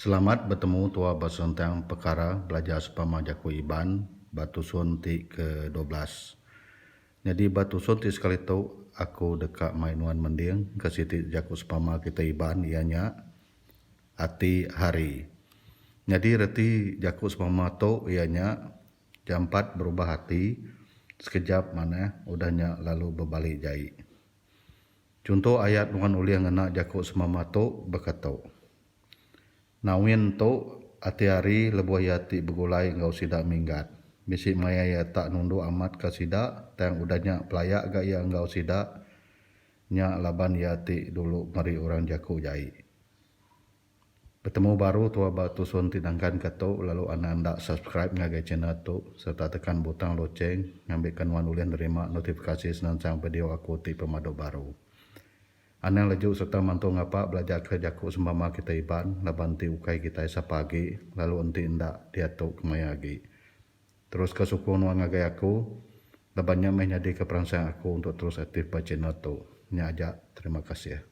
Selamat bertemu tua basentang perkara belajar sepama jaku iban batu sunti ke-12. Jadi batu sunti sekali tu aku dekat mainuan mending ke siti jaku sepama kita iban ianya ati hari. Jadi reti jaku sepama tu ianya jam 4 berubah hati sekejap mana udahnya lalu berbalik jai. Contoh ayat nuan uli yang ngena jaku sepama tu berkata, Nawin tu ati-ari lebuh yati begulai ngau sidak minggat. Bisi maya ya tak nundu amat ke sidak, tang udahnya pelayak ga ya ngau sidak, nya laban yati dulu mari orang jaku jai. Bertemu baru tua batu sun tidangkan kato lalu anda subscribe ngagai channel tu serta tekan butang loceng ngambilkan wan ulian nerima notifikasi senancang video aku ti pemado baru. Anang laju serta mantu ngapa belajar kerjaku sembama kita iban laban ti ukai kita esa pagi lalu enti indak diatuk kemayagi. Terus kesukun wang ngagai aku labannya menjadi keperangsa aku untuk terus aktif pada channel tu. Nya aja, terima kasih ya.